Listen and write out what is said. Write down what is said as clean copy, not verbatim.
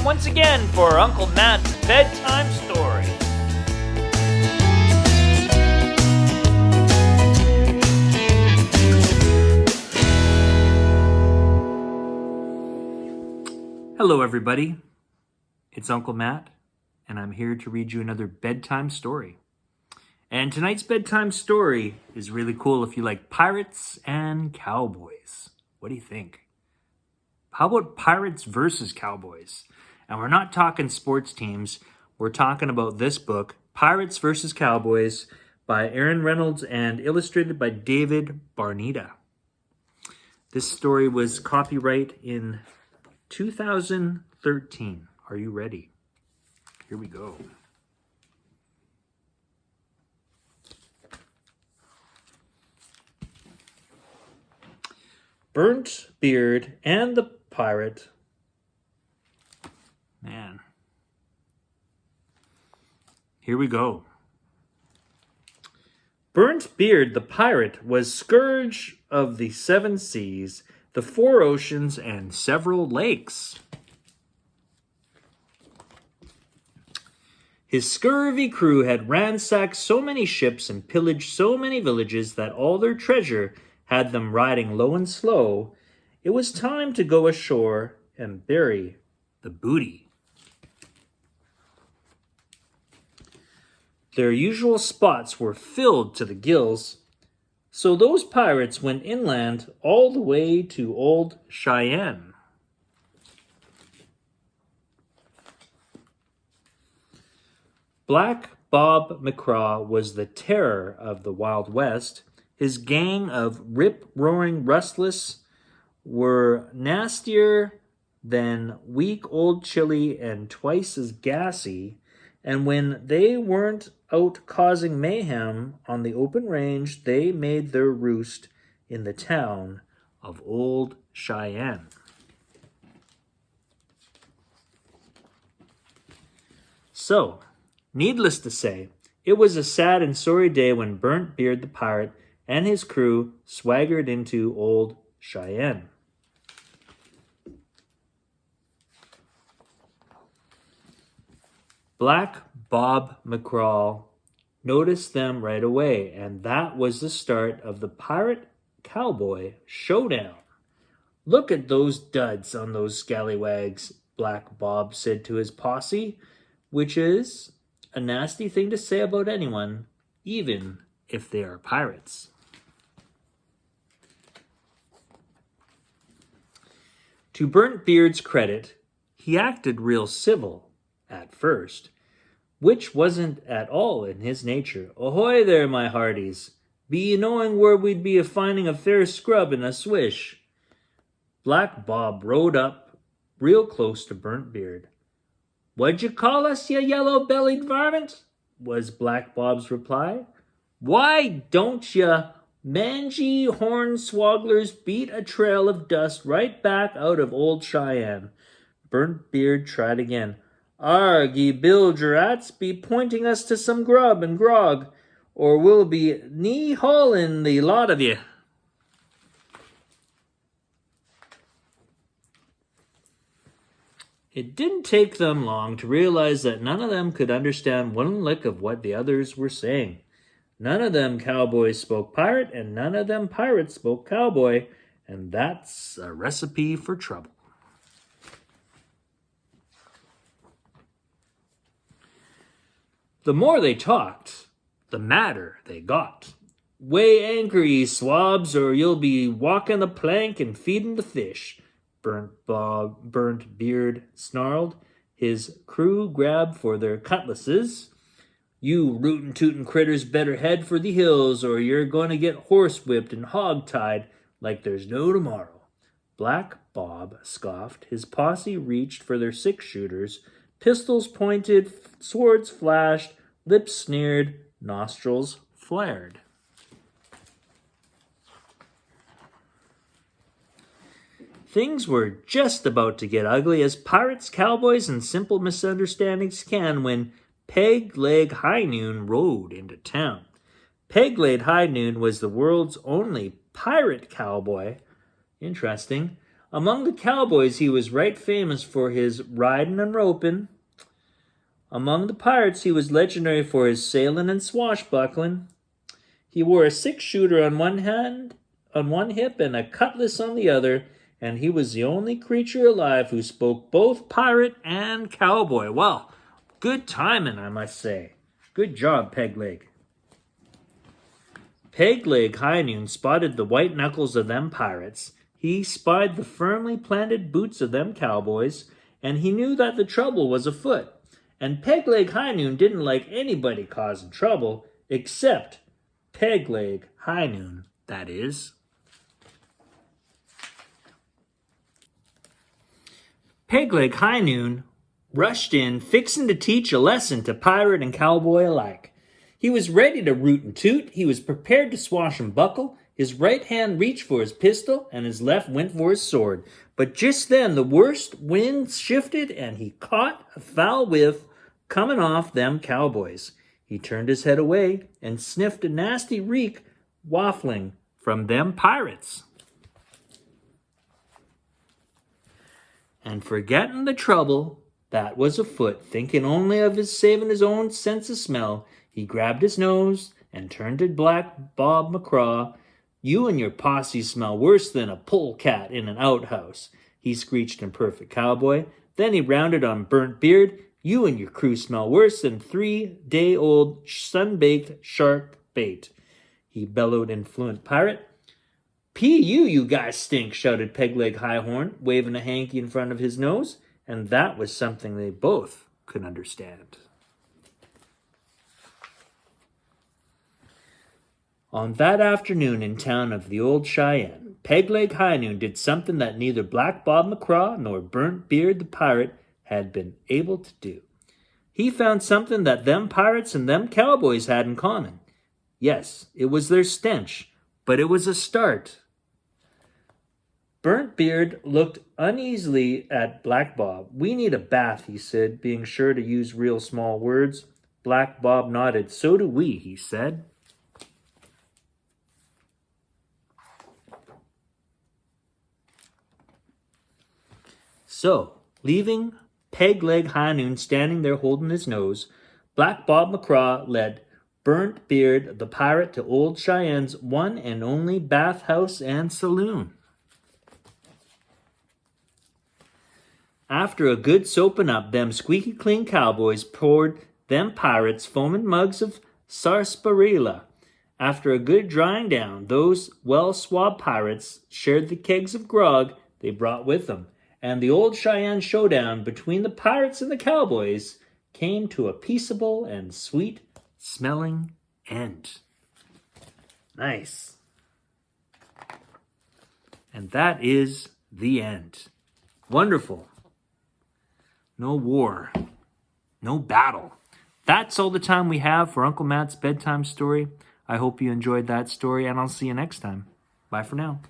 once again for Uncle Matt's Bedtime Story. Hello everybody, it's Uncle Matt, and I'm here to read you another bedtime story. And tonight's bedtime story is really cool if you like pirates and cowboys. What do you think? How about pirates versus cowboys? And we're not talking sports teams. We're talking about this book, Pirates versus Cowboys, by Reynolds and illustrated by David Barneda. This story was copyright in 2013. Are you ready? Here we go. Burnt Beard and the Pirate. Man. Here we go. Burnt Beard the pirate was scourge of the 7 seas, the 4 oceans, and several lakes. His scurvy crew had ransacked so many ships and pillaged so many villages that all their treasure had them riding low and slow. It was time to go ashore and bury the booty. Their usual spots were filled to the gills, so those pirates went inland all the way to old Cheyenne. Black Bob McCraw was the terror of the Wild West. His gang of rip-roaring rustlers were nastier than weak old chili and twice as gassy, and when they weren't out causing mayhem on the open range, they made their roost in the town of Old Cheyenne. So, needless to say, it was a sad and sorry day when Burnt Beard the pirate and his crew swaggered into Old Cheyenne. Black Bob McCraw noticed them right away, and that was the start of the pirate-cowboy showdown. "Look at those duds on those scallywags," Black Bob said to his posse, which is a nasty thing to say about anyone, even if they are pirates. To Burnt Beard's credit, he acted real civil at first, which wasn't at all in his nature. "Ahoy there, my hearties! Be ye knowing where we'd be a-finding a fair scrub and a swish?" Black Bob rode up real close to Burnt Beard. "What'd you call us, you yellow-bellied varmint?" was Black Bob's reply. "Why don't ya mangy hornswogglers beat a trail of dust right back out of Old Cheyenne?" Burnt Beard tried again. "Arg, ye bilgerats, be pointing us to some grub and grog, or we'll be knee-hauling the lot of ye." It didn't take them long to realize that none of them could understand one lick of what the others were saying. None of them cowboys spoke pirate, and none of them pirates spoke cowboy, and that's a recipe for trouble. The more they talked, the madder they got. "Weigh anchor, ye swabs, or you'll be walking the plank and feeding the fish," Burnt Beard snarled. His crew grabbed for their cutlasses. "You rootin'-tootin' critters better head for the hills, or you're going to get horsewhipped and hog-tied like there's no tomorrow." Black Bob scoffed. His posse reached for their 6-shooters. Pistols pointed, swords flashed, lips sneered, nostrils flared. Things were just about to get ugly, as pirates, cowboys, and simple misunderstandings can, when Peg-Leg High Noon rode into town. Peg-Leg High Noon was the world's only pirate cowboy. Interesting. Among the cowboys, he was right famous for his riding and roping. Among the pirates, he was legendary for his sailing and swashbuckling. He wore a six-shooter on one hip, and a cutlass on the other, and he was the only creature alive who spoke both pirate and cowboy. Well, good timing, I must say. Good job, Pegleg. Pegleg High Noon spotted the white knuckles of them pirates. He spied the firmly planted boots of them cowboys, and he knew that the trouble was afoot. And Pegleg High Noon didn't like anybody causing trouble, except Pegleg High Noon, that is. Pegleg High Noon rushed in, fixing to teach a lesson to pirate and cowboy alike. He was ready to root and toot. He was prepared to swash and buckle. His right hand reached for his pistol, and his left went for his sword. But just then the worst wind shifted, and he caught a foul whiff coming off them cowboys. He turned his head away and sniffed a nasty reek waffling from them pirates. And forgetting the trouble that was afoot, thinking only of saving his own sense of smell, he grabbed his nose and turned to Black Bob McCraw. "You and your posse smell worse than a polecat in an outhouse," he screeched in perfect cowboy. Then he rounded on Burnt Beard. "You and your crew smell worse than 3-day-old sun-baked shark bait," he bellowed in fluent pirate. "P.U., you guys stink," shouted Pegleg Highhorn, waving a hanky in front of his nose, and that was something they both could understand. On that afternoon in town of the Old Cheyenne, Pegleg High Noon did something that neither Black Bob McCraw nor Burnt Beard the pirate had been able to do. He found something that them pirates and them cowboys had in common. Yes, it was their stench, but it was a start. Burnt Beard looked uneasily at Black Bob. "We need a bath," he said, being sure to use real small words. Black Bob nodded. "So do we," he said. So, leaving Pegleg High Noon standing there holding his nose, Black Bob McCraw led Burnt Beard the pirate to Old Cheyenne's one and only bathhouse and saloon. After a good soaping up, them squeaky clean cowboys poured them pirates foaming mugs of sarsaparilla. After a good drying down, those well-swabbed pirates shared the kegs of grog they brought with them, and the Old Cheyenne showdown between the pirates and the cowboys came to a peaceable and sweet-smelling end. Nice. And that is the end. Wonderful. No war. No battle. That's all the time we have for Uncle Matt's bedtime story. I hope you enjoyed that story, and I'll see you next time. Bye for now.